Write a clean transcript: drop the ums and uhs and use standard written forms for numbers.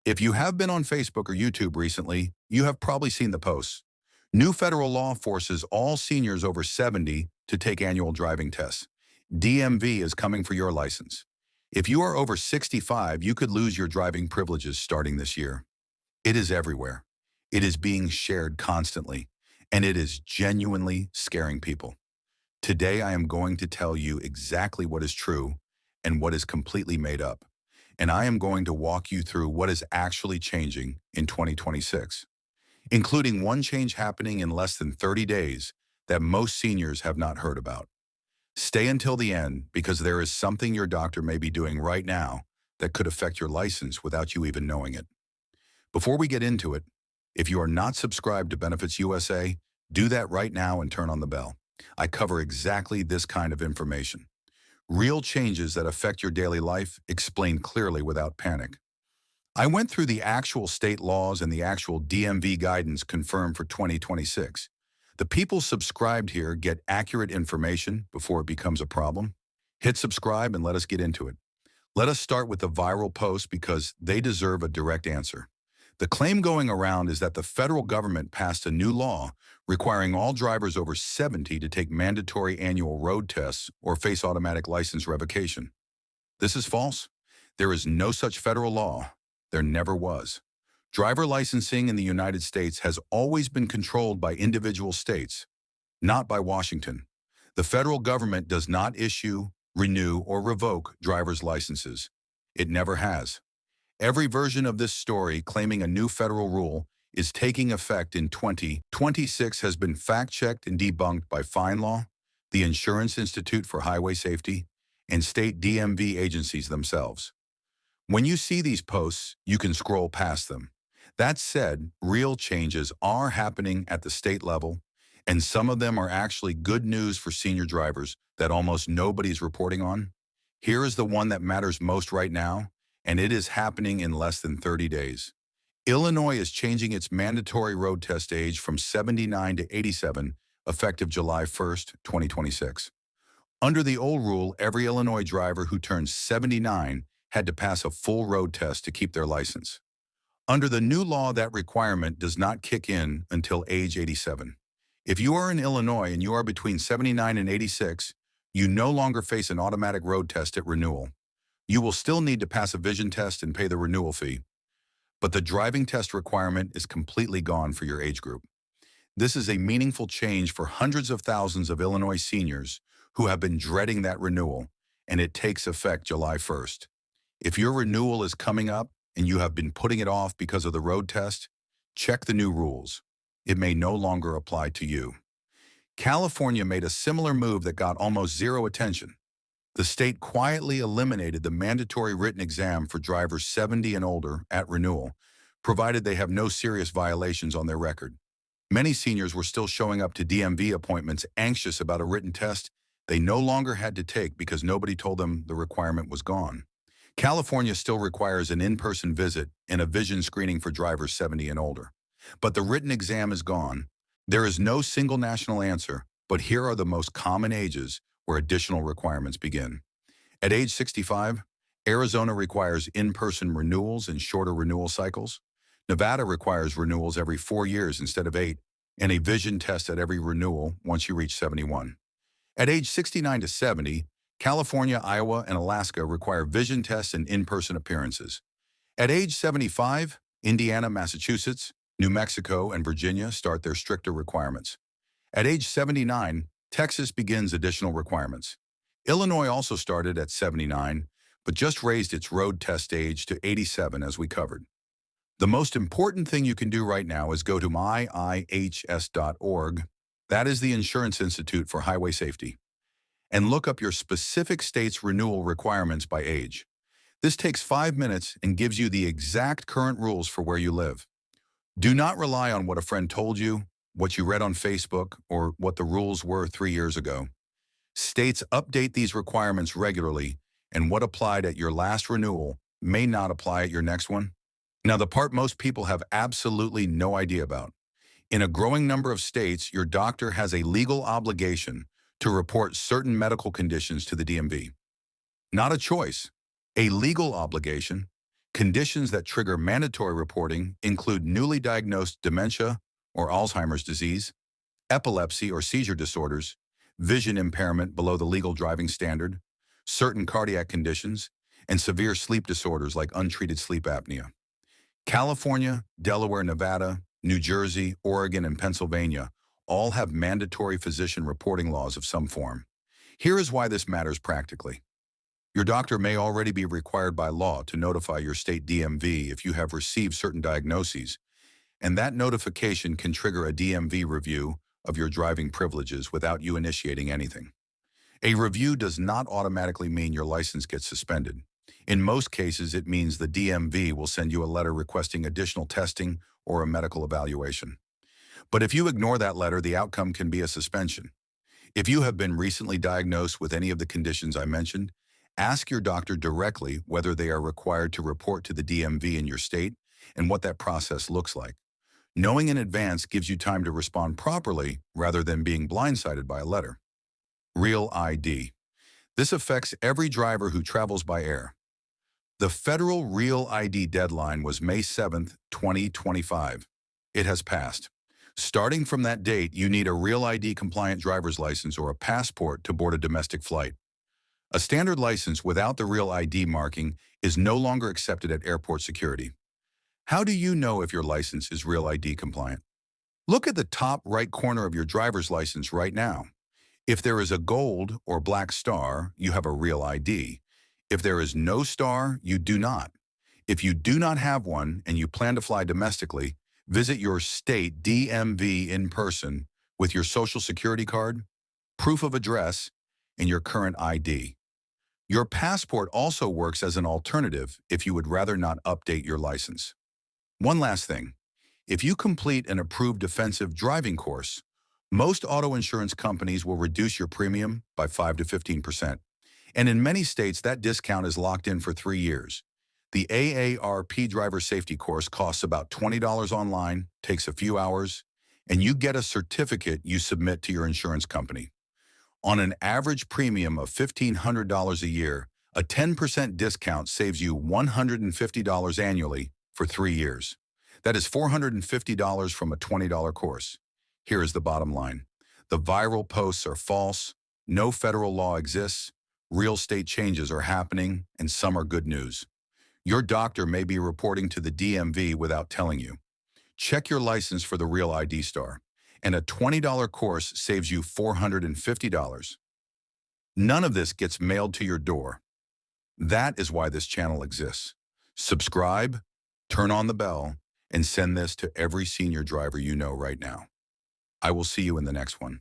If you have been on Facebook or YouTube recently, you have probably seen the posts. New federal law forces all seniors over 70 to take annual driving tests. DMV is coming for your license. If you are over 65, you could lose your driving privileges starting this year. It is everywhere. It is being shared constantly, and it is genuinely scaring people. Today, I am going to tell you exactly what is true and what is completely made up. And I am going to walk you through what is actually changing in 2026, including one change happening in less than 30 days that most seniors have not heard about. Stay until the end because there is something your doctor may be doing right now that could affect your license without you even knowing it. Before we get into it, if you are not subscribed to Benefits USA, do that right now and turn on the bell. I cover exactly this kind of information. Real changes that affect your daily life explained clearly without panic. I went through the actual state laws and the actual DMV guidance confirmed for 2026. The people subscribed here get accurate information before it becomes a problem. Hit subscribe and let us get into it. Let us start with the viral posts because they deserve a direct answer. The claim going around is that the federal government passed a new law requiring all drivers over 70 to take mandatory annual road tests or face automatic license revocation. This is false. There is no such federal law. There never was. Driver licensing in the United States has always been controlled by individual states, not by Washington. The federal government does not issue, renew, or revoke driver's licenses. It never has. Every version of this story claiming a new federal rule is taking effect in 2026 has been fact-checked and debunked by FindLaw, the Insurance Institute for Highway Safety, and state DMV agencies themselves. When you see these posts, you can scroll past them. That said, real changes are happening at the state level, and some of them are actually good news for senior drivers that almost nobody's reporting on. Here is the one that matters most right now, and it is happening in less than 30 days. Illinois is changing its mandatory road test age from 79 to 87, effective July 1st, 2026. Under the old rule, every Illinois driver who turns 79 had to pass a full road test to keep their license. Under the new law, that requirement does not kick in until age 87. If you are in Illinois and you are between 79 and 86, you no longer face an automatic road test at renewal. You will still need to pass a vision test and pay the renewal fee, but the driving test requirement is completely gone for your age group. This is a meaningful change for hundreds of thousands of Illinois seniors who have been dreading that renewal, and it takes effect July 1st. If your renewal is coming up and you have been putting it off because of the road test, check the new rules. It may no longer apply to you. California made a similar move that got almost zero attention. The state quietly eliminated the mandatory written exam for drivers 70 and older at renewal, provided they have no serious violations on their record. Many seniors were still showing up to DMV appointments anxious about a written test they no longer had to take because nobody told them the requirement was gone. California still requires an in-person visit and a vision screening for drivers 70 and older. But the written exam is gone. There is no single national answer, but here are the most common ages where additional requirements begin. At age 65, Arizona requires in-person renewals and shorter renewal cycles. Nevada requires renewals every 4 years instead of 8, and a vision test at every renewal once you reach 71. At age 69 to 70, California, Iowa, and Alaska require vision tests and in-person appearances. At age 75, Indiana, Massachusetts, New Mexico, and Virginia start their stricter requirements. At age 79, Texas begins additional requirements. Illinois also started at 79, but just raised its road test age to 87 as we covered. The most important thing you can do right now is go to myihs.org, that is the Insurance Institute for Highway Safety, and look up your specific state's renewal requirements by age. This takes 5 minutes and gives you the exact current rules for where you live. Do not rely on what a friend told you, what you read on Facebook, or what the rules were 3 years ago. States update these requirements regularly, and what applied at your last renewal may not apply at your next one. Now, the part most people have absolutely no idea about. In a growing number of states, your doctor has a legal obligation to report certain medical conditions to the DMV. Not a choice, a legal obligation. Conditions that trigger mandatory reporting include newly diagnosed dementia or Alzheimer's disease, epilepsy or seizure disorders, vision impairment below the legal driving standard, certain cardiac conditions, and severe sleep disorders like untreated sleep apnea. California, Delaware, Nevada, New Jersey, Oregon, and Pennsylvania all have mandatory physician reporting laws of some form. Here is why this matters practically. Your doctor may already be required by law to notify your state DMV if you have received certain diagnoses, and that notification can trigger a DMV review of your driving privileges without you initiating anything. A review does not automatically mean your license gets suspended. In most cases, it means the DMV will send you a letter requesting additional testing or a medical evaluation. But if you ignore that letter, the outcome can be a suspension. If you have been recently diagnosed with any of the conditions I mentioned, ask your doctor directly whether they are required to report to the DMV in your state and what that process looks like. Knowing in advance gives you time to respond properly rather than being blindsided by a letter. Real ID. This affects every driver who travels by air. The federal Real ID deadline was May 7, 2025. It has passed. Starting from that date, you need a Real ID compliant driver's license or a passport to board a domestic flight. A standard license without the Real ID marking is no longer accepted at airport security. How do you know if your license is Real ID compliant? Look at the top right corner of your driver's license right now. If there is a gold or black star, you have a Real ID. If there is no star, you do not. If you do not have one and you plan to fly domestically, visit your state DMV in person with your social security card, proof of address, and your current ID. Your passport also works as an alternative if you would rather not update your license. One last thing. If you complete an approved defensive driving course, most auto insurance companies will reduce your premium by 5 to 15%. And in many states, that discount is locked in for 3 years. The AARP driver safety course costs about $20 online, takes a few hours, and you get a certificate you submit to your insurance company. On an average premium of $1,500 a year, a 10% discount saves you $150 annually for 3 years. That is $450 from a $20 course. Here is the bottom line. The viral posts are false, no federal law exists, real state changes are happening, and some are good news. Your doctor may be reporting to the DMV without telling you. Check your license for the Real ID star, and a $20 course saves you $450. None of this gets mailed to your door. That is why this channel exists. Subscribe, turn on the bell, and send this to every senior driver you know right now. I will see you in the next one.